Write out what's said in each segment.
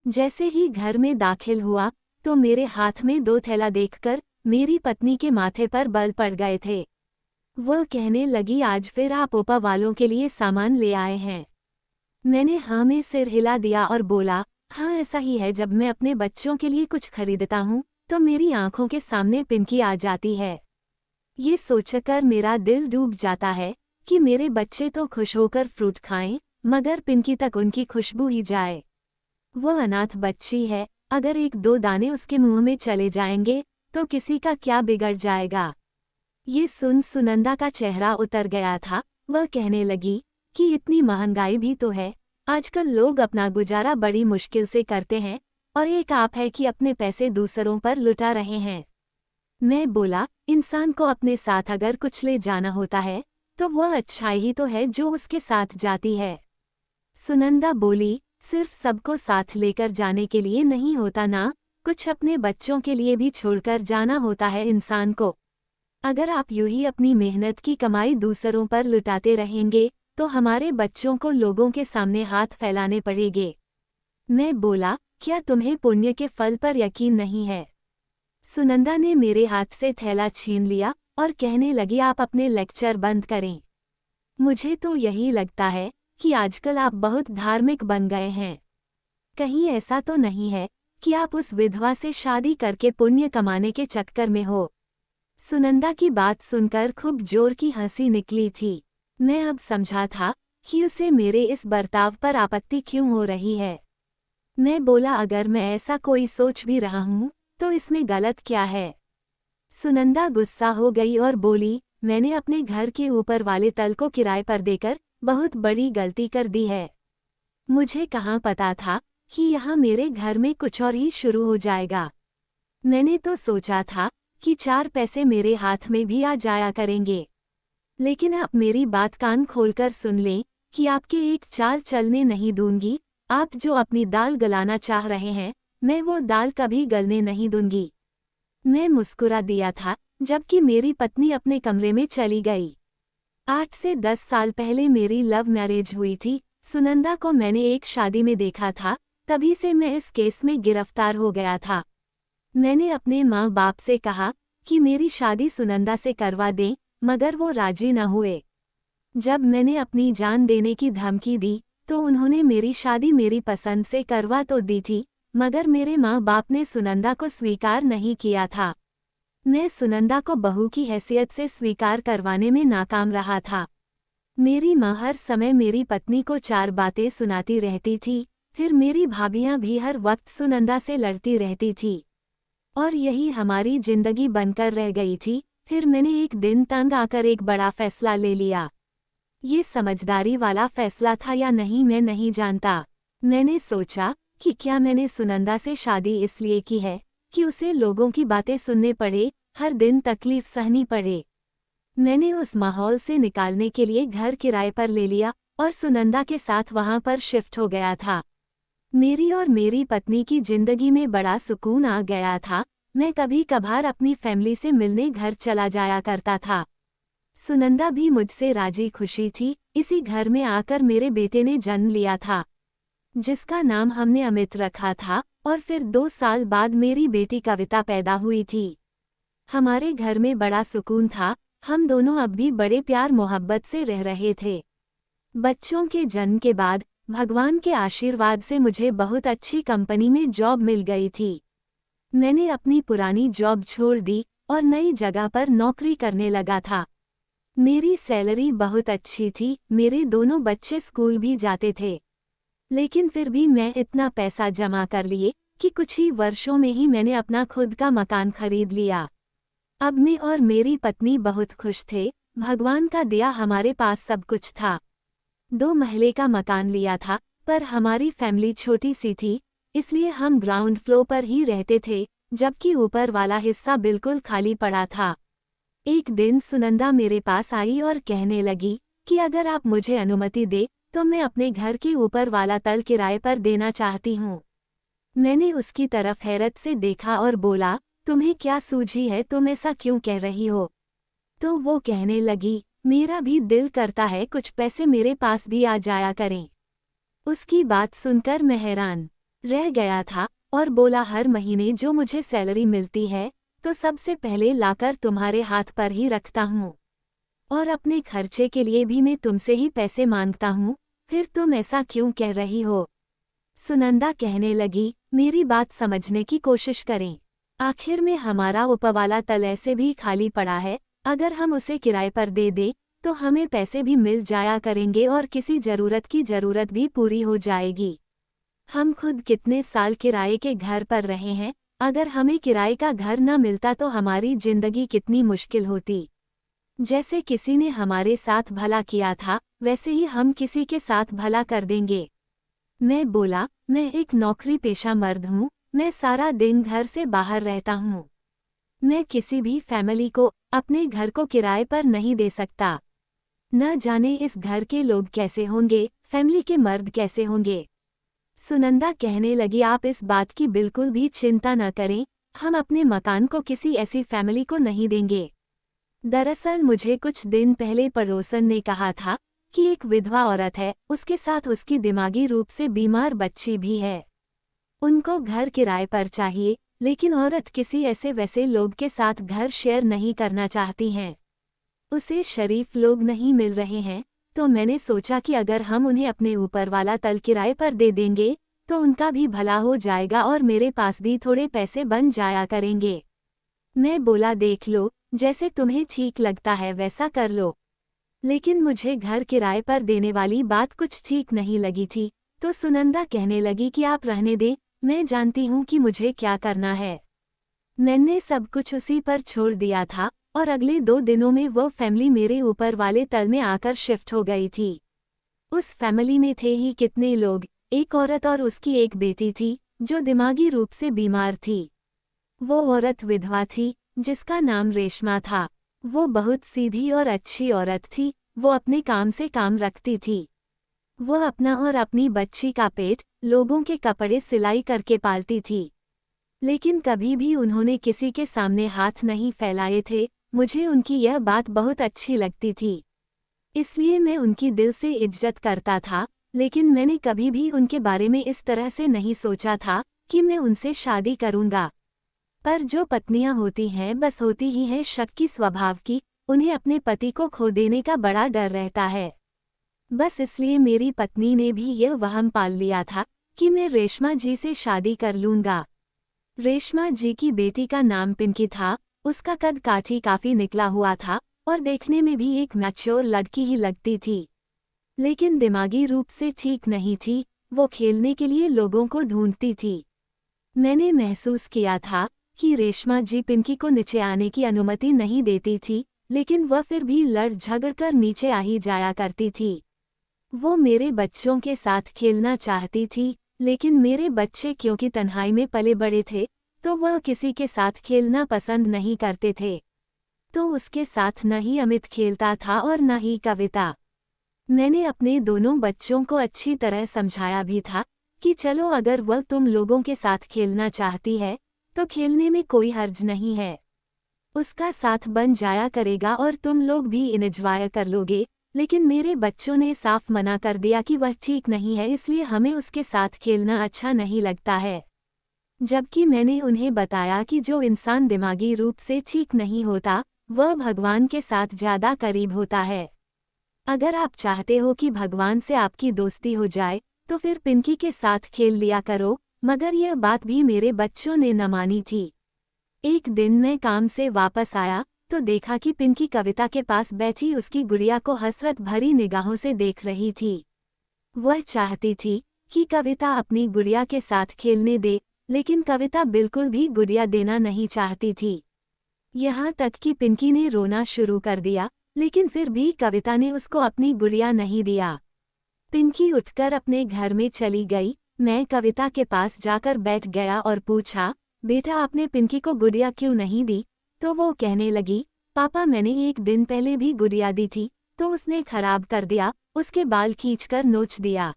जैसे ही घर में दाखिल हुआ तो मेरे हाथ में 2 थैला देखकर मेरी पत्नी के माथे पर बल पड़ गए थे। वह कहने लगी, आज फिर आप ओपा वालों के लिए सामान ले आए हैं। मैंने हाँ में सिर हिला दिया और बोला, हाँ ऐसा ही है, जब मैं अपने बच्चों के लिए कुछ खरीदता हूँ तो मेरी आंखों के सामने पिंकी आ जाती है। ये सोचकर मेरा दिल डूब जाता है कि मेरे बच्चे तो खुश होकर फ्रूट खाएं, मगर पिंकी तक उनकी खुशबू ही जाए। वह अनाथ बच्ची है, अगर 1-2 दाने उसके मुंह में चले जाएंगे तो किसी का क्या बिगड़ जाएगा। ये सुन सुनंदा का चेहरा उतर गया था। वह कहने लगी कि इतनी महंगाई भी तो है, आजकल लोग अपना गुजारा बड़ी मुश्किल से करते हैं और एक आप है कि अपने पैसे दूसरों पर लुटा रहे हैं। मैं बोला, इंसान को अपने साथ अगर कुछ ले जाना होता है तो वह अच्छाई ही तो है जो उसके साथ जाती है। सुनंदा बोली, सिर्फ सबको साथ लेकर जाने के लिए नहीं होता ना, कुछ अपने बच्चों के लिए भी छोड़कर जाना होता है इंसान को। अगर आप यूं ही अपनी मेहनत की कमाई दूसरों पर लुटाते रहेंगे तो हमारे बच्चों को लोगों के सामने हाथ फैलाने पड़ेंगे। मैं बोला, क्या तुम्हें पुण्य के फल पर यकीन नहीं है? सुनंदा ने मेरे हाथ से थैला छीन लिया और कहने लगी, आप अपने लेक्चर बंद करें। मुझे तो यही लगता है कि आजकल आप बहुत धार्मिक बन गए हैं। कहीं ऐसा तो नहीं है कि आप उस विधवा से शादी करके पुण्य कमाने के चक्कर में हो? सुनंदा की बात सुनकर खूब जोर की हंसी निकली थी। मैं अब समझा था कि उसे मेरे इस बर्ताव पर आपत्ति क्यों हो रही है। मैं बोला, अगर मैं ऐसा कोई सोच भी रहा हूँ तो इसमें गलत क्या है? सुनंदा गुस्सा हो गई और बोली, मैंने अपने घर के ऊपर वाले तल को किराए पर देकर बहुत बड़ी गलती कर दी है। मुझे कहाँ पता था कि यहाँ मेरे घर में कुछ और ही शुरू हो जाएगा। मैंने तो सोचा था कि 4 पैसे मेरे हाथ में भी आ जाया करेंगे। लेकिन आप मेरी बात कान खोलकर सुन लें कि आपके एक चाल चलने नहीं दूंगी। आप जो अपनी दाल गलाना चाह रहे हैं, मैं वो दाल कभी गलने नहीं दूंगी। मैं मुस्कुरा दिया था, जबकि मेरी पत्नी अपने कमरे में चली गई। 8 से 10 साल पहले मेरी लव मैरिज हुई थी। सुनंदा को मैंने एक शादी में देखा था, तभी से मैं इस केस में गिरफ्तार हो गया था। मैंने अपने माँ बाप से कहा कि मेरी शादी सुनंदा से करवा दें, मगर वो राजी न हुए। जब मैंने अपनी जान देने की धमकी दी तो उन्होंने मेरी शादी मेरी पसंद से करवा तो दी थी, मगर मेरे माँ बाप ने सुनंदा को स्वीकार नहीं किया था। मैं सुनंदा को बहू की हैसियत से स्वीकार करवाने में नाकाम रहा था। मेरी माँ हर समय मेरी पत्नी को 4 बातें सुनाती रहती थी, फिर मेरी भाभियाँ भी हर वक्त सुनंदा से लड़ती रहती थी और यही हमारी जिंदगी बनकर रह गई थी। फिर मैंने एक दिन तंग आकर एक बड़ा फैसला ले लिया। ये समझदारी वाला फैसला था या नहीं मैं नहीं जानता। मैंने सोचा कि क्या मैंने सुनंदा से शादी इसलिए की है कि उसे लोगों की बातें सुनने पड़े, हर दिन तकलीफ सहनी पड़े। मैंने उस माहौल से निकालने के लिए घर किराए पर ले लिया और सुनंदा के साथ वहां पर शिफ्ट हो गया था। मेरी और मेरी पत्नी की जिंदगी में बड़ा सुकून आ गया था। मैं कभी कभार अपनी फैमिली से मिलने घर चला जाया करता था। सुनंदा भी मुझसे राजी खुशी थी। इसी घर में आकर मेरे बेटे ने जन्म लिया था, जिसका नाम हमने अमित रखा था, और फिर 2 साल बाद मेरी बेटी कविता पैदा हुई थी। हमारे घर में बड़ा सुकून था। हम दोनों अब भी बड़े प्यार मोहब्बत से रह रहे थे। बच्चों के जन्म के बाद भगवान के आशीर्वाद से मुझे बहुत अच्छी कंपनी में जॉब मिल गई थी। मैंने अपनी पुरानी जॉब छोड़ दी और नई जगह पर नौकरी करने लगा था। मेरी सैलरी बहुत अच्छी थी, मेरे दोनों बच्चे स्कूल भी जाते थे। लेकिन फिर भी मैं इतना पैसा जमा कर लिए कि कुछ ही वर्षों में ही मैंने अपना खुद का मकान खरीद लिया। अब मैं और मेरी पत्नी बहुत खुश थे। भगवान का दिया हमारे पास सब कुछ था। 2 महले का मकान लिया था, पर हमारी फैमिली छोटी सी थी, इसलिए हम ग्राउंड फ्लोर पर ही रहते थे, जबकि ऊपर वाला हिस्सा बिल्कुल खाली पड़ा था। एक दिन सुनंदा मेरे पास आई और कहने लगी कि अगर आप मुझे अनुमति दे तो मैं अपने घर के ऊपर वाला तल किराए पर देना चाहती हूँ। मैंने उसकी तरफ हैरत से देखा और बोला, तुम्हें क्या सूझी है, तुम ऐसा क्यों कह रही हो? तो वो कहने लगी, मेरा भी दिल करता है कुछ पैसे मेरे पास भी आ जाया करें। उसकी बात सुनकर मैं हैरान रह गया था और बोला हर महीने जो मुझे सैलरी मिलती है तो सबसे पहले लाकर तुम्हारे हाथ पर ही रखता हूँ, और अपने खर्चे के लिए भी मैं तुमसे ही पैसे मांगता हूँ, फिर तुम ऐसा क्यों कह रही हो? सुनंदा कहने लगी, मेरी बात समझने की कोशिश करें। आखिर में हमारा ऊपरवाला तल ऐसे भी खाली पड़ा है, अगर हम उसे किराए पर दे दें तो हमें पैसे भी मिल जाया करेंगे और किसी ज़रूरत की ज़रूरत भी पूरी हो जाएगी। हम खुद कितने साल किराए के घर पर रहे हैं, अगर हमें किराए का घर न मिलता तो हमारी जिंदगी कितनी मुश्किल होती। जैसे किसी ने हमारे साथ भला किया था वैसे ही हम किसी के साथ भला कर देंगे। मैं बोला, मैं एक नौकरी पेशा मर्द हूँ, मैं सारा दिन घर से बाहर रहता हूँ। मैं किसी भी फैमिली को अपने घर को किराए पर नहीं दे सकता। न जाने इस घर के लोग कैसे होंगे, फैमिली के मर्द कैसे होंगे। सुनंदा कहने लगी, आप इस बात की बिल्कुल भी चिंता न करें, हम अपने मकान को किसी ऐसी फैमिली को नहीं देंगे। दरअसल मुझे कुछ दिन पहले पड़ोसन ने कहा था कि एक विधवा औरत है, उसके साथ उसकी दिमागी रूप से बीमार बच्ची भी है। उनको घर किराए पर चाहिए, लेकिन औरत किसी ऐसे वैसे लोग के साथ घर शेयर नहीं करना चाहती हैं। उसे शरीफ लोग नहीं मिल रहे हैं, तो मैंने सोचा कि अगर हम उन्हें अपने ऊपर वाला तल किराए पर दे देंगे तो उनका भी भला हो जाएगा और मेरे पास भी थोड़े पैसे बन जाया करेंगे। मैं बोला, देख लो, जैसे तुम्हें ठीक लगता है वैसा कर लो। लेकिन मुझे घर किराए पर देने वाली बात कुछ ठीक नहीं लगी थी, तो सुनंदा कहने लगी कि आप रहने दें, मैं जानती हूँ कि मुझे क्या करना है। मैंने सब कुछ उसी पर छोड़ दिया था और अगले 2 दिनों में वो फैमिली मेरे ऊपर वाले तल में आकर शिफ्ट हो गई थी। उस फैमिली में थे ही कितने लोग, एक औरत और उसकी एक बेटी थी जो दिमागी रूप से बीमार थी। वो औरत विधवा थी जिसका नाम रेशमा था। वो बहुत सीधी और अच्छी औरत थी, वो अपने काम से काम रखती थी। वो अपना और अपनी बच्ची का पेट लोगों के कपड़े सिलाई करके पालती थी। लेकिन कभी भी उन्होंने किसी के सामने हाथ नहीं फैलाए थे। मुझे उनकी यह बात बहुत अच्छी लगती थी, इसलिए मैं उनकी दिल से इज्जत करता था, लेकिन मैंने कभी भी उनके बारे में इस तरह से नहीं सोचा था कि मैं उनसे शादी करूंगा। पर जो पत्नियां होती हैं बस होती ही हैं शक की स्वभाव की, उन्हें अपने पति को खो देने का बड़ा डर रहता है। बस इसलिए मेरी पत्नी ने भी यह वहम पाल लिया था कि मैं रेशमा जी से शादी कर लूंगा। रेशमा जी की बेटी का नाम पिंकी था, उसका कद काठी काफी निकला हुआ था और देखने में भी एक मैच्योर लड़की ही लगती थी, लेकिन दिमागी रूप से ठीक नहीं थी। वो खेलने के लिए लोगों को ढूंढती थी। मैंने महसूस किया था कि रेशमा जी पिंकी को नीचे आने की अनुमति नहीं देती थी, लेकिन वह फिर भी लड़ झगड़ कर नीचे आ ही जाया करती थी। वो मेरे बच्चों के साथ खेलना चाहती थी, लेकिन मेरे बच्चे क्योंकि तन्हाई में पले बड़े थे तो वह किसी के साथ खेलना पसंद नहीं करते थे। तो उसके साथ न ही अमित खेलता था और न ही कविता। मैंने अपने दोनों बच्चों को अच्छी तरह समझाया भी था कि चलो, अगर वह तुम लोगों के साथ खेलना चाहती है तो खेलने में कोई हर्ज नहीं है, उसका साथ बन जाया करेगा और तुम लोग भी एंजॉय कर लोगे। लेकिन मेरे बच्चों ने साफ मना कर दिया कि वह ठीक नहीं है, इसलिए हमें उसके साथ खेलना अच्छा नहीं लगता है। जबकि मैंने उन्हें बताया कि जो इंसान दिमागी रूप से ठीक नहीं होता वह भगवान के साथ ज़्यादा करीब होता है। अगर आप चाहते हो कि भगवान से आपकी दोस्ती हो जाए तो फिर पिंकी के साथ खेल लिया करो, मगर यह बात भी मेरे बच्चों ने न मानी थी। एक दिन मैं काम से वापस आया तो देखा कि पिंकी कविता के पास बैठी उसकी गुड़िया को हसरत भरी निगाहों से देख रही थी। वह चाहती थी कि कविता अपनी गुड़िया के साथ खेलने दे, लेकिन कविता बिल्कुल भी गुड़िया देना नहीं चाहती थी। यहाँ तक कि पिंकी ने रोना शुरू कर दिया, लेकिन फिर भी कविता ने उसको अपनी गुड़िया नहीं दिया। पिंकी उठकर अपने घर में चली गई। मैं कविता के पास जाकर बैठ गया और पूछा, बेटा आपने पिंकी को गुड़िया क्यों नहीं दी? तो वो कहने लगी, पापा मैंने एक दिन पहले भी गुड़िया दी थी तो उसने खराब कर दिया, उसके बाल खींचकर नोच दिया।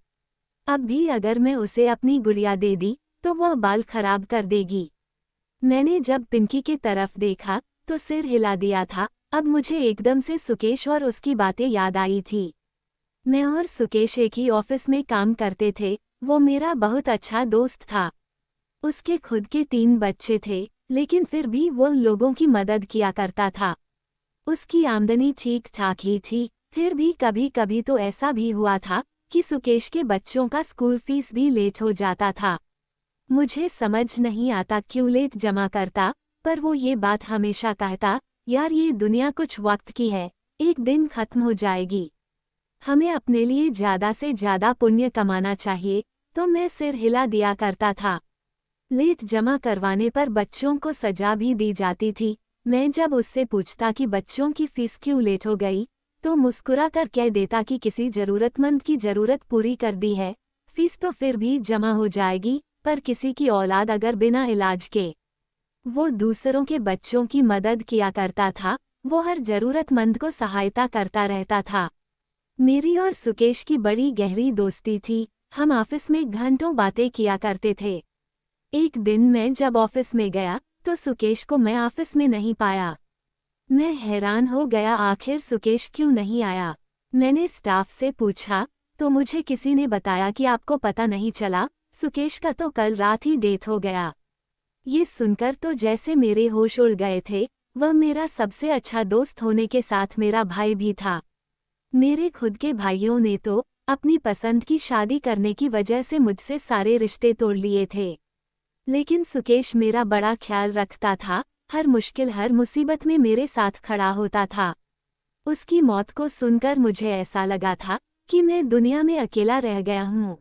अब भी अगर मैं उसे अपनी गुड़िया दे दी तो वह बाल खराब कर देगी। मैंने जब पिंकी की तरफ देखा तो सिर हिला दिया था। अब मुझे एकदम से सुकेश और उसकी बातें याद आई थी। मैं और सुकेश एक ही ऑफिस में काम करते थे। वो मेरा बहुत अच्छा दोस्त था। उसके खुद के 3 बच्चे थे, लेकिन फिर भी वो लोगों की मदद किया करता था। उसकी आमदनी ठीक-ठाक ही थी, फिर भी कभी-कभी तो ऐसा भी हुआ था कि सुकेश के बच्चों का स्कूल फीस भी लेट हो जाता था। मुझे समझ नहीं आता क्यों लेट जमा करता, पर वो ये बात हमेशा कहता, यार ये दुनिया कुछ वक्त की है, एक दिन खत्म हो जाएगी। हमें अपने लिए ज़्यादा से ज़्यादा पुण्य कमाना चाहिए, तो मैं सिर हिला दिया करता था। लेट जमा करवाने पर बच्चों को सजा भी दी जाती थी। मैं जब उससे पूछता कि बच्चों की फीस क्यों लेट हो गई, तो मुस्कुरा कर कह देता कि किसी ज़रूरतमंद की ज़रूरत पूरी कर दी है, फीस तो फिर भी जमा हो जाएगी, पर किसी की औलाद अगर बिना इलाज के। वो दूसरों के बच्चों की मदद किया करता था, वो हर ज़रूरतमंद को सहायता करता रहता था। मेरी और सुकेश की बड़ी गहरी दोस्ती थी, हम ऑफिस में घंटों बातें किया करते थे। एक दिन मैं जब ऑफिस में गया, तो सुकेश को मैं ऑफिस में नहीं पाया। मैं हैरान हो गया, आखिर सुकेश क्यों नहीं आया। मैंने स्टाफ से पूछा, तो मुझे किसी ने बताया कि आपको पता नहीं चला, सुकेश का तो कल रात ही डेथ हो गया। ये सुनकर तो जैसे मेरे होश उड़ गए थे, वह मेरा सबसे अच्छा दोस्त होने के साथ मेरा भाई भी था। मेरे खुद के भाइयों ने तो अपनी पसंद की शादी करने की वजह से मुझसे सारे रिश्ते तोड़ लिए थे। लेकिन सुकेश मेरा बड़ा ख्याल रखता था, हर मुश्किल हर मुसीबत में मेरे साथ खड़ा होता था। उसकी मौत को सुनकर मुझे ऐसा लगा था कि मैं दुनिया में अकेला रह गया हूँ।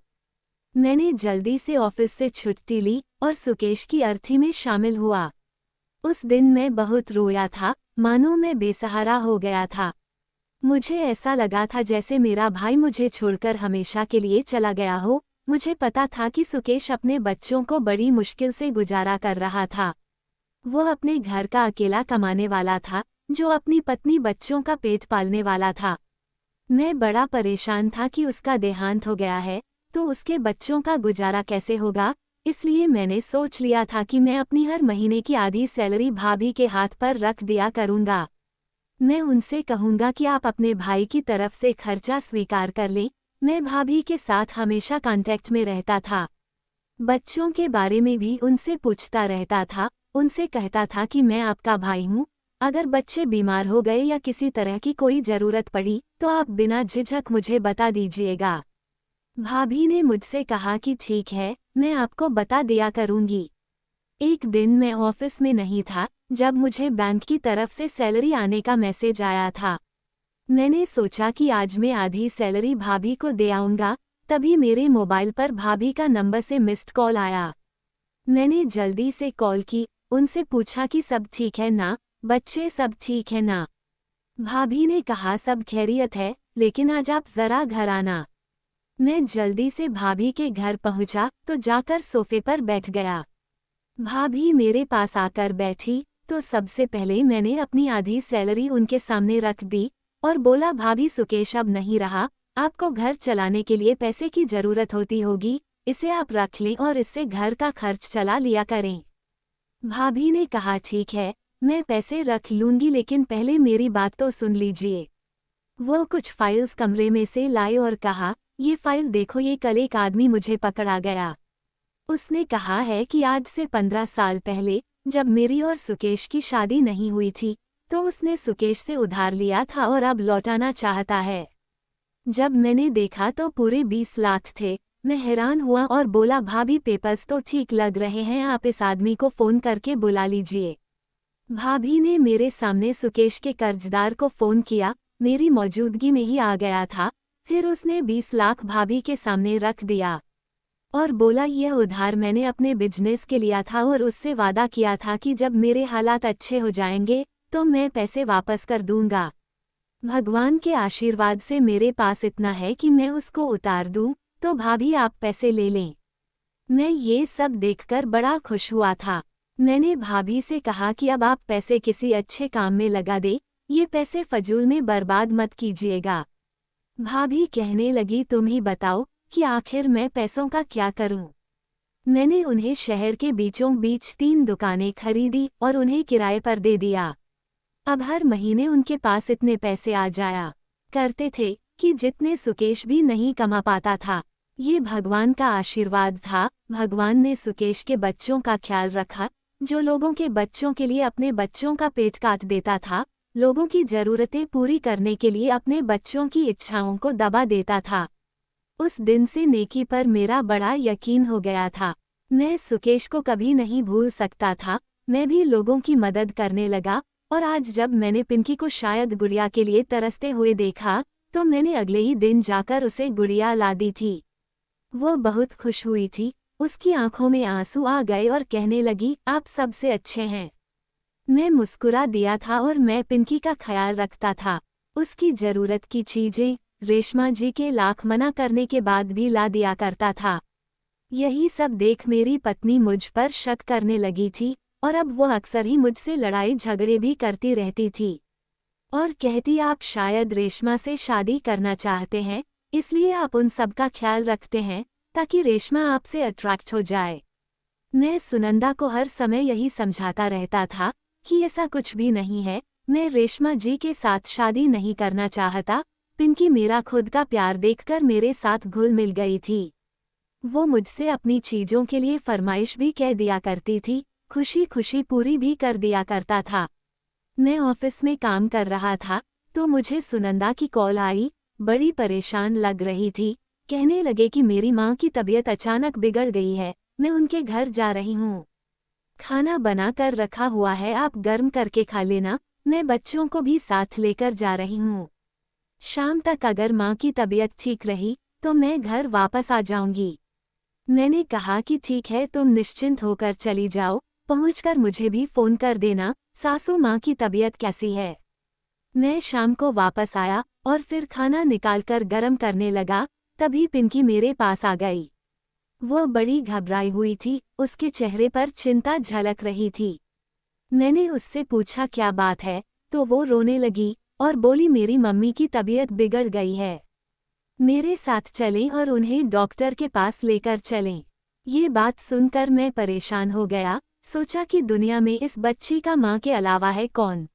मैंने जल्दी से ऑफिस से छुट्टी ली और सुकेश की अर्थी में शामिल हुआ। उस दिन मैं बहुत रोया था, मानो मैं बेसहारा हो गया था। मुझे ऐसा लगा था जैसे मेरा भाई मुझे छोड़कर हमेशा के लिए चला गया हो। मुझे पता था कि सुकेश अपने बच्चों को बड़ी मुश्किल से गुजारा कर रहा था। वो अपने घर का अकेला कमाने वाला था, जो अपनी पत्नी बच्चों का पेट पालने वाला था। मैं बड़ा परेशान था कि उसका देहांत हो गया है, तो उसके बच्चों का गुजारा कैसे होगा। इसलिए मैंने सोच लिया था कि मैं अपनी हर महीने की आधी सैलरी भाभी के हाथ पर रख दिया करूँगा। मैं उनसे कहूँगा कि आप अपने भाई की तरफ से खर्चा स्वीकार कर लें। मैं भाभी के साथ हमेशा कांटेक्ट में रहता था। बच्चों के बारे में भी उनसे पूछता रहता था, उनसे कहता था कि मैं आपका भाई हूँ। अगर बच्चे बीमार हो गए या किसी तरह की कोई ज़रूरत पड़ी, तो आप बिना झिझक मुझे बता दीजिएगा। भाभी ने मुझसे कहा कि ठीक है, मैं आपको बता दिया करूँगी। एक दिन मैं ऑफिस में नहीं था, जब मुझे बैंक की तरफ से सैलरी आने का मैसेज आया था। मैंने सोचा कि आज मैं आधी सैलरी भाभी को दे आऊँगा, तभी मेरे मोबाइल पर भाभी का नंबर से मिस्ड कॉल आया। मैंने जल्दी से कॉल की, उनसे पूछा कि सब ठीक है ना, बच्चे सब ठीक है ना। भाभी ने कहा सब खैरियत है, लेकिन आज आप ज़रा घर आना। मैं जल्दी से भाभी के घर पहुँचा तो जाकर सोफे पर बैठ गया। भाभी मेरे पास आकर बैठी, तो सबसे पहले मैंने अपनी आधी सैलरी उनके सामने रख दी और बोला, भाभी सुकेश अब नहीं रहा, आपको घर चलाने के लिए पैसे की ज़रूरत होती होगी, इसे आप रख लें और इससे घर का खर्च चला लिया करें। भाभी ने कहा ठीक है, मैं पैसे रख लूँगी, लेकिन पहले मेरी बात तो सुन लीजिए। वो कुछ फाइल्स कमरे में से लाए और कहा, ये फाइल देखो, ये कल एक आदमी मुझे पकड़ा गया। उसने कहा है कि आज से 15 साल पहले, जब मेरी और सुकेश की शादी नहीं हुई थी, तो उसने सुकेश से उधार लिया था और अब लौटाना चाहता है। जब मैंने देखा तो पूरे 20 लाख थे। मैं हैरान हुआ और बोला, भाभी पेपर्स तो ठीक लग रहे हैं, आप इस आदमी को फ़ोन करके बुला लीजिए। भाभी ने मेरे सामने सुकेश के कर्जदार को फ़ोन किया, मेरी मौजूदगी में ही आ गया था। फिर उसने 20 लाख भाभी के सामने रख दिया और बोला, यह उधार मैंने अपने बिजनेस के लिया था और उससे वादा किया था कि जब मेरे हालात अच्छे हो जाएंगे तो मैं पैसे वापस कर दूंगा। भगवान के आशीर्वाद से मेरे पास इतना है कि मैं उसको उतार दूं, तो भाभी आप पैसे ले लें। मैं ये सब देखकर बड़ा खुश हुआ था। मैंने भाभी से कहा कि अब आप पैसे किसी अच्छे काम में लगा दे, ये पैसे फजूल में बर्बाद मत कीजिएगा। भाभी कहने लगी, तुम ही बताओ कि आखिर मैं पैसों का क्या करूं। मैंने उन्हें शहर के बीचों बीच 3 दुकानें खरीदी और उन्हें किराए पर दे दिया। अब हर महीने उनके पास इतने पैसे आ जाया करते थे कि जितने सुकेश भी नहीं कमा पाता था। ये भगवान का आशीर्वाद था। भगवान ने सुकेश के बच्चों का ख्याल रखा, जो लोगों के बच्चों के लिए अपने बच्चों का पेट काट देता था, लोगों की जरूरतें पूरी करने के लिए अपने बच्चों की इच्छाओं को दबा देता था। उस दिन से नेकी पर मेरा बड़ा यकीन हो गया था। मैं सुकेश को कभी नहीं भूल सकता था। मैं भी लोगों की मदद करने लगा, और आज जब मैंने पिंकी को शायद गुड़िया के लिए तरसते हुए देखा, तो मैंने अगले ही दिन जाकर उसे गुड़िया ला दी थी। वो बहुत खुश हुई थी। उसकी आंखों में आंसू आ गए और कहने लगी, आप सबसे अच्छे हैं। मैं मुस्कुरा दिया था और मैं पिंकी का ख्याल रखता था। उसकी जरूरत की चीजें रेशमा जी के लाख मना करने के बाद भी ला दिया करता था। यही सब देख मेरी पत्नी मुझ पर शक करने लगी थी, और अब वो अक्सर ही मुझसे लड़ाई झगड़े भी करती रहती थी और कहती, आप शायद रेशमा से शादी करना चाहते हैं, इसलिए आप उन सब का ख्याल रखते हैं ताकि रेशमा आपसे अट्रैक्ट हो जाए। मैं सुनंदा को हर समय यही समझाता रहता था कि ऐसा कुछ भी नहीं है। मैं रेशमा जी के साथ शादी नहीं करना चाहता। पिंकी मेरा खुद का प्यार देखकर मेरे साथ घुल मिल गई थी। वो मुझसे अपनी चीजों के लिए फरमाइश भी कह दिया करती थी, खुशी खुशी पूरी भी कर दिया करता था। मैं ऑफिस में काम कर रहा था तो मुझे सुनंदा की कॉल आई। बड़ी परेशान लग रही थी। कहने लगे कि मेरी माँ की तबीयत अचानक बिगड़ गई है, मैं उनके घर जा रही हूँ। खाना बना कर रखा हुआ है, आप गर्म करके खा लेना। मैं बच्चों को भी साथ लेकर जा रही हूँ। शाम तक अगर माँ की तबीयत ठीक रही तो मैं घर वापस आ जाऊंगी। मैंने कहा कि ठीक है, तुम निश्चिंत होकर चली जाओ, पहुंचकर मुझे भी फोन कर देना सासू माँ की तबीयत कैसी है। मैं शाम को वापस आया और फिर खाना निकालकर गरम करने लगा, तभी पिंकी मेरे पास आ गई। वो बड़ी घबराई हुई थी, उसके चेहरे पर चिंता झलक रही थी। मैंने उससे पूछा क्या बात है, तो वो रोने लगी और बोली, मेरी मम्मी की तबीयत बिगड़ गई है, मेरे साथ चलें और उन्हें डॉक्टर के पास लेकर चलें। ये बात सुनकर मैं परेशान हो गया। सोचा कि दुनिया में इस बच्ची का माँ के अलावा है कौन।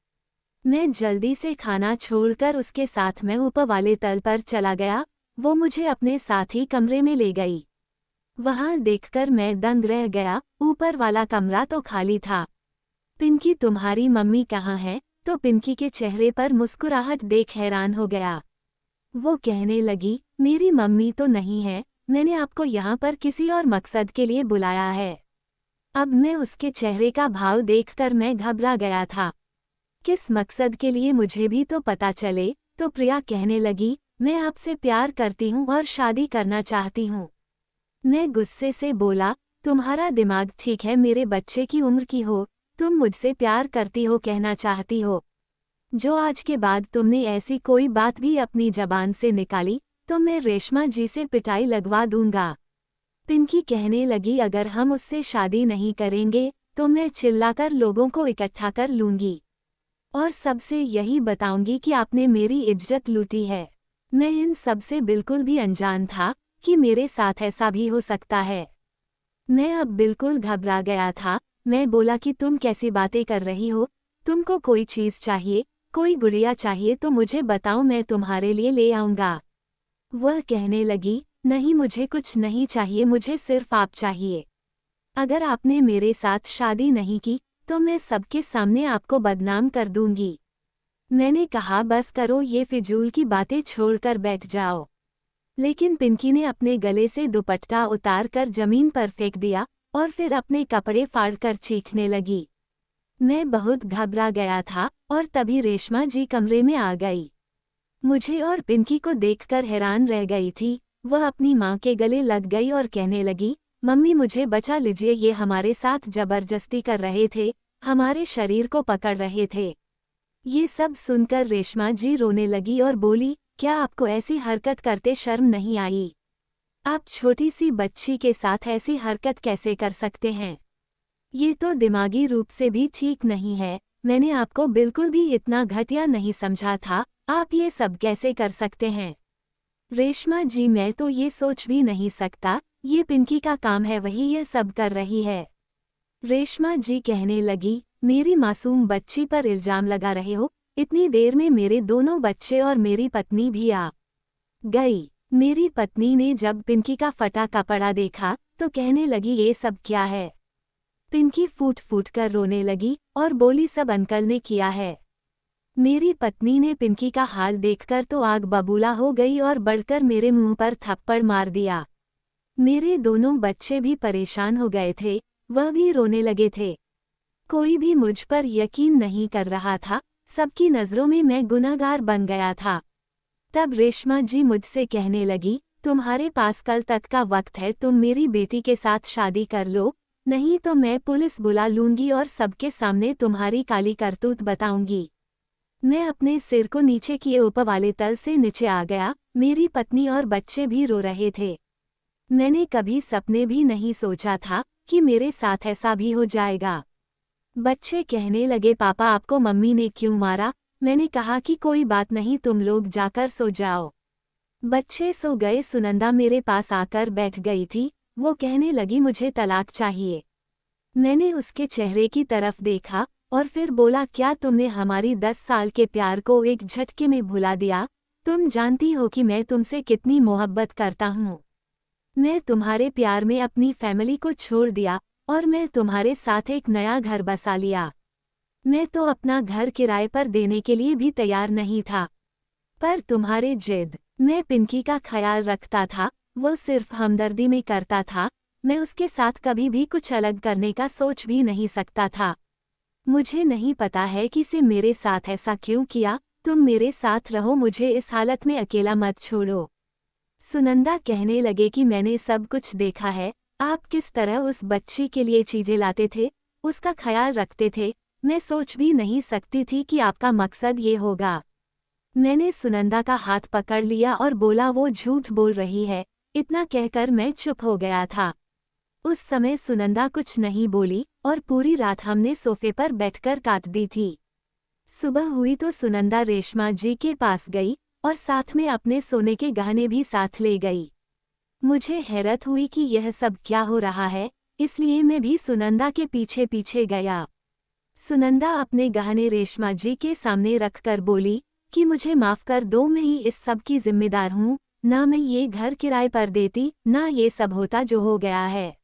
मैं जल्दी से खाना छोड़कर उसके साथ में ऊपर वाले तल पर चला गया। वो मुझे अपने साथ ही कमरे में ले गई। वहां देखकर मैं दंग रह गया, ऊपर वाला कमरा तो खाली था। पिंकी, तुम्हारी मम्मी कहाँ है? तो पिंकी के चेहरे पर मुस्कुराहट देख हैरान हो गया। वो कहने लगी, मेरी मम्मी तो नहीं है, मैंने आपको यहाँ पर किसी और मकसद के लिए बुलाया है। अब मैं उसके चेहरे का भाव देखकर मैं घबरा गया था। किस मकसद के लिए मुझे भी तो पता चले। तो प्रिया कहने लगी, मैं आपसे प्यार करती हूँ और शादी करना चाहती हूँ। मैं गुस्से से बोला, तुम्हारा दिमाग ठीक है? मेरे बच्चे की उम्र की हो, तुम मुझसे प्यार करती हो कहना चाहती हो? जो आज के बाद तुमने ऐसी कोई बात भी अपनी जबान से निकाली तो मैं रेशमा जी से पिटाई लगवा दूंगा। पिंकी कहने लगी, अगर हम उससे शादी नहीं करेंगे तो मैं चिल्लाकर लोगों को इकट्ठा कर लूंगी और सबसे यही बताऊंगी कि आपने मेरी इज्जत लूटी है। मैं इन सब से बिल्कुल भी अनजान था कि मेरे साथ ऐसा भी हो सकता है। मैं अब बिल्कुल घबरा गया था। मैं बोला कि तुम कैसी बातें कर रही हो? तुमको कोई चीज़ चाहिए, कोई गुड़िया चाहिए तो मुझे बताओ, मैं तुम्हारे लिए ले आऊँगा। वह कहने लगी, नहीं मुझे कुछ नहीं चाहिए, मुझे सिर्फ आप चाहिए। अगर आपने मेरे साथ शादी नहीं की तो मैं सबके सामने आपको बदनाम कर दूंगी। मैंने कहा, बस करो, ये फिजूल की बातें छोड़कर बैठ जाओ। लेकिन पिंकी ने अपने गले से दुपट्टा उतार कर जमीन पर फेंक दिया और फिर अपने कपड़े फाड़कर चीखने लगी। मैं बहुत घबरा गया था और तभी रेशमा जी कमरे में आ गई। मुझे और पिंकी को देखकर हैरान रह गई थी। वह अपनी माँ के गले लग गई और कहने लगी, मम्मी मुझे बचा लीजिए, ये हमारे साथ जबरदस्ती कर रहे थे, हमारे शरीर को पकड़ रहे थे। ये सब सुनकर रेशमा जी रोने लगी और बोली, क्या आपको ऐसी हरकत करते शर्म नहीं आई? आप छोटी सी बच्ची के साथ ऐसी हरकत कैसे कर सकते हैं? ये तो दिमागी रूप से भी ठीक नहीं है। मैंने आपको बिल्कुल भी इतना घटिया नहीं समझा था, आप ये सब कैसे कर सकते हैं? रेशमा जी, मैं तो ये सोच भी नहीं सकता, ये पिंकी का काम है, वही ये सब कर रही है। रेशमा जी कहने लगी, मेरी मासूम बच्ची पर इल्जाम लगा रहे हो? इतनी देर में मेरे दोनों बच्चे और मेरी पत्नी भी आ गई। मेरी पत्नी ने जब पिंकी का फटा कपड़ा देखा तो कहने लगी ये सब क्या है। पिंकी फूट फूट कर रोने लगी और बोली सब अंकल ने किया है। मेरी पत्नी ने पिंकी का हाल देखकर तो आग बबूला हो गई और बढ़कर मेरे मुंह पर थप्पड़ मार दिया। मेरे दोनों बच्चे भी परेशान हो गए थे, वह भी रोने लगे थे। कोई भी मुझ पर यकीन नहीं कर रहा था, सबकी नज़रों में मैं गुनहगार बन गया था। तब रेशमा जी मुझसे कहने लगी, तुम्हारे पास कल तक का वक्त है, तुम मेरी बेटी के साथ शादी कर लो, नहीं तो मैं पुलिस बुला लूंगी और सबके सामने तुम्हारी काली करतूत बताऊंगी। मैं अपने सिर को नीचे किए ऊपर वाले तल से नीचे आ गया। मेरी पत्नी और बच्चे भी रो रहे थे। मैंने कभी सपने भी नहीं सोचा था कि मेरे साथ ऐसा भी हो जाएगा। बच्चे कहने लगे पापा आपको मम्मी ने क्यों मारा। मैंने कहा कि कोई बात नहीं, तुम लोग जाकर सो जाओ। बच्चे सो गए। सुनंदा मेरे पास आकर बैठ गई थी। वो कहने लगी मुझे तलाक चाहिए। मैंने उसके चेहरे की तरफ देखा और फिर बोला क्या तुमने हमारी 10 साल के प्यार को एक झटके में भुला दिया। तुम जानती हो कि मैं तुमसे कितनी मोहब्बत करता हूँ। मैं तुम्हारे प्यार में अपनी फैमिली को छोड़ दिया और मैं तुम्हारे साथ एक नया घर बसा लिया। मैं तो अपना घर किराए पर देने के लिए भी तैयार नहीं था, पर तुम्हारे जिद। मैं पिंकी का ख्याल रखता था, वो सिर्फ हमदर्दी में करता था। मैं उसके साथ कभी भी कुछ अलग करने का सोच भी नहीं सकता था। मुझे नहीं पता है कि से मेरे साथ ऐसा क्यों किया। तुम मेरे साथ रहो, मुझे इस हालत में अकेला मत छोड़ो। सुनंदा कहने लगे कि मैंने सब कुछ देखा है, आप किस तरह उस बच्ची के लिए चीजें लाते थे, उसका ख्याल रखते थे। मैं सोच भी नहीं सकती थी कि आपका मकसद ये होगा। मैंने सुनंदा का हाथ पकड़ लिया और बोला वो झूठ बोल रही है। इतना कहकर मैं चुप हो गया था। उस समय सुनंदा कुछ नहीं बोली और पूरी रात हमने सोफे पर बैठकर काट दी थी। सुबह हुई तो सुनंदा रेशमा जी के पास गई और साथ में अपने सोने के गहने भी साथ ले गई। मुझे हैरत हुई कि यह सब क्या हो रहा है, इसलिए मैं भी सुनंदा के पीछे पीछे गया। सुनंदा अपने गहने रेशमा जी के सामने रखकर बोली कि मुझे माफ कर दो, मैं ही इस सब की जिम्मेदार हूँ। ना मैं ये घर किराए पर देती, ना ये सब होता जो हो गया है।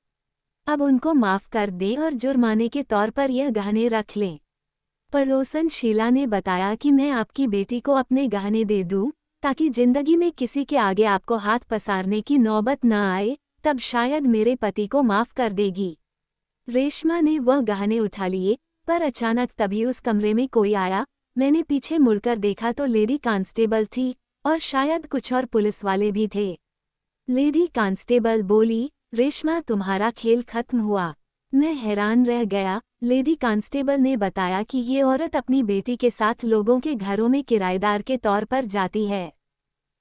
अब उनको माफ कर दें और जुर्माने के तौर पर यह गहने रख लें। पड़ोसन शीला ने बताया कि मैं आपकी बेटी को अपने गहने दे दूं, ताकि जिंदगी में किसी के आगे आपको हाथ पसारने की नौबत न आए, तब शायद मेरे पति को माफ कर देगी। रेशमा ने वह गहने उठा लिए, पर अचानक तभी उस कमरे में कोई आया। मैंने पीछे मुड़कर देखा तो लेडी कांस्टेबल थी और शायद कुछ और पुलिस वाले भी थे। लेडी कांस्टेबल बोली, रेशमा तुम्हारा खेल खत्म हुआ। मैं हैरान रह गया। लेडी कांस्टेबल ने बताया कि ये औरत अपनी बेटी के साथ लोगों के घरों में किराएदार के तौर पर जाती है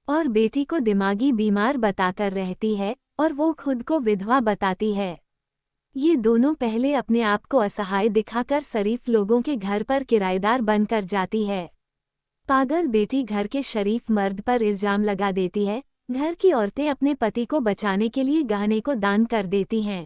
और बेटी को दिमागी बीमार बताकर रहती है और वो खुद को विधवा बताती है। ये दोनों पहले अपने आप को असहाय दिखाकर शरीफ लोगों के घर पर किराएदार बनकर जाती है। पागल बेटी घर के शरीफ मर्द पर इल्जाम लगा देती है। घर की औरतें अपने पति को बचाने के लिए गहने को दान कर देती हैं।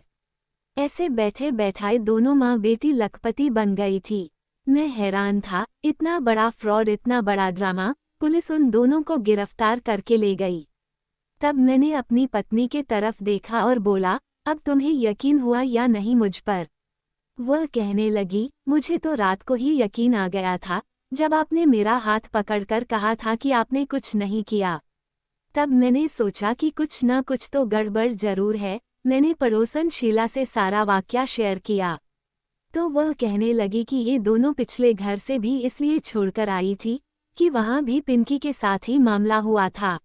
ऐसे बैठे बैठाए दोनों माँ बेटी लखपति बन गई थी। मैं हैरान था, इतना बड़ा फ्रॉड, इतना बड़ा ड्रामा। पुलिस उन दोनों को गिरफ्तार करके ले गई। तब मैंने अपनी पत्नी के तरफ देखा और बोला, अब तुम्हें यकीन हुआ या नहीं मुझ पर। वह कहने लगी, मुझे तो रात को ही यकीन आ गया था, जब आपने मेरा हाथ पकड़कर कहा था कि आपने कुछ नहीं किया। तब मैंने सोचा कि कुछ न कुछ तो गड़बड़ जरूर है। मैंने पड़ोसन शीला से सारा वाकया शेयर किया तो वह कहने लगी कि ये दोनों पिछले घर से भी इसलिए छोड़कर आई थी कि वहाँ भी पिंकी के साथ ही मामला हुआ था।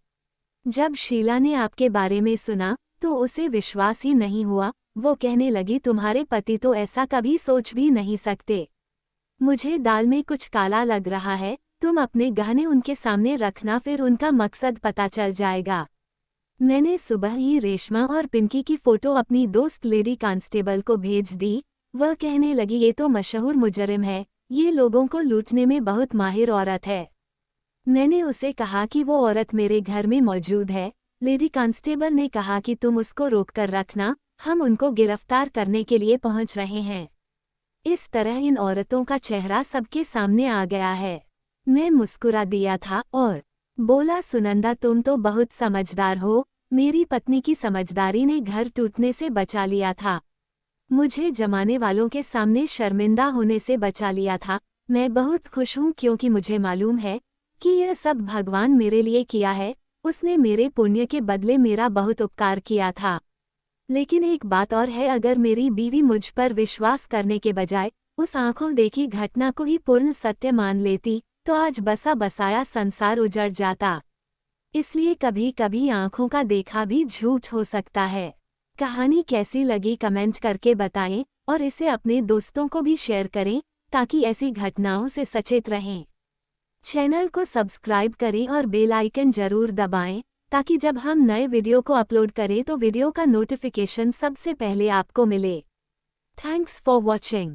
जब शीला ने आपके बारे में सुना तो उसे विश्वास ही नहीं हुआ। वो कहने लगी, तुम्हारे पति तो ऐसा कभी सोच भी नहीं सकते। मुझे दाल में कुछ काला लग रहा है। तुम अपने गहने उनके सामने रखना, फिर उनका मकसद पता चल जाएगा। मैंने सुबह ही रेशमा और पिंकी की फोटो अपनी दोस्त लेडी कांस्टेबल को भेज दी। वह कहने लगी, ये तो मशहूर मुजरिम है, ये लोगों को लूटने में बहुत माहिर औरत है। मैंने उसे कहा कि वो औरत मेरे घर में मौजूद है। लेडी कांस्टेबल ने कहा कि तुम उसको रोककर रखना, हम उनको गिरफ्तार करने के लिए पहुंच रहे हैं। इस तरह इन औरतों का चेहरा सबके सामने आ गया है। मैं मुस्कुरा दिया था और बोला सुनंदा, तुम तो बहुत समझदार हो। मेरी पत्नी की समझदारी ने घर टूटने से बचा लिया था, मुझे जमाने वालों के सामने शर्मिंदा होने से बचा लिया था। मैं बहुत खुश हूँ क्योंकि मुझे मालूम है कि यह सब भगवान मेरे लिए किया है। उसने मेरे पुण्य के बदले मेरा बहुत उपकार किया था। लेकिन एक बात और है, अगर मेरी बीवी मुझ पर विश्वास करने के बजाय उस आंखों देखी घटना को ही पूर्ण सत्य मान लेती तो आज बसा बसाया संसार उजड़ जाता। इसलिए कभी कभी आंखों का देखा भी झूठ हो सकता है। कहानी कैसी लगी कमेंट करके बताएं और इसे अपने दोस्तों को भी शेयर करें ताकि ऐसी घटनाओं से सचेत रहें। चैनल को सब्सक्राइब करें और बेल आइकन जरूर दबाएं ताकि जब हम नए वीडियो को अपलोड करें तो वीडियो का नोटिफिकेशन सबसे पहले आपको मिले। Thanks for watching.